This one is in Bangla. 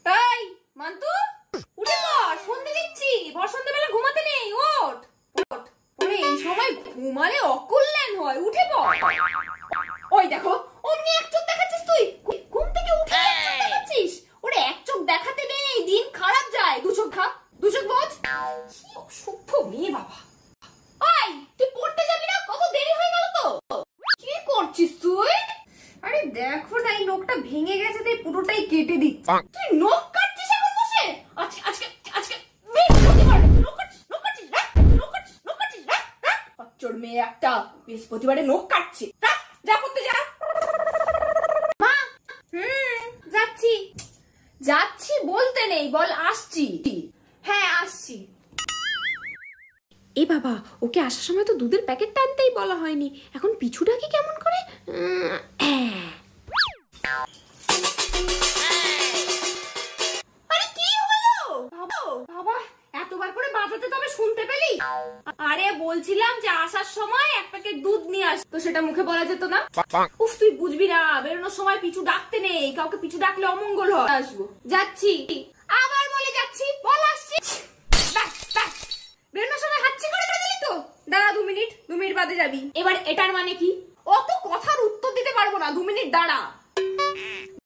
এই মান্তু উঠে পড়, সন্ধে দিচ্ছি। ভর সন্ধ্যেবেলা ঘুমাতে নেই, ওঠ ওঠ। ওরে এই সময় ঘুমালে অকল্যাণ হয়, উঠে পড়। ওই দেখো অমনি এক চোখ দেখাচ্ছিস তুই, ঘুম থেকে উঠে এক চোখ দেখাচ্ছিস। ওরে এক চোখ দেখাতে নেই, দিন খারাপ যায়। দু চোখ খা, দু চোখ বোঝ। কি অসভ্য মেয়ে বাবা। ওই তুই পড়তে যাবি না? কত দেরি হয়ে গেল তো। কি করছিস তুই? আরে দেখো না এই নখটা ভেঙে গেছে, তাই পুরোটাই কেটে দিচ্ছি। তুই নখ কাটছিস এখন বসে? আজকে আজকে আজকে বৃহস্পতিবারে নখ কাটছিস, নখ কাটছিস না, নখ কাটছিস, নখ কাটছিস না। চোর মেয়ে একটা, বৃহস্পতিবারে নখ কাটছে। যা করতে যা। মা যাচ্ছি। যাচ্ছি বলতে নেই, বল আসছি। হ্যাঁ আসছি। এ বাবা, ওকে আসার সময় তো দুধের প্যাকেট টানতেই বলা হয়নি, এখন পিছু ডাকি কেমন করে? আরে কি হলো বাবা, এতবার করে বাজাতে তবে শুনতে পেলি? আরে বলছিলাম যে আসার সময় এক প্যাকেট দুধ নিয়ে আস, তো সেটা মুখে বলা যেত না? উফ তুই বুঝবি না, বেরোনোর সময় পিছু ডাকতে নেই, কাউকে পিছু ডাকলে অমঙ্গল হয়। আসবো, যাচ্ছি। আবার বলে যাচ্ছি, বল আসছি। বেরোনোর সময় হাঁচি করে দিলি তো। দাঁড়া 2 মিনিট, 2 মিনিট বাদে যাবি। এবার এটার মানে কি? অত কথার উত্তর দিতে পারবো না, 2 মিনিট দাঁড়া।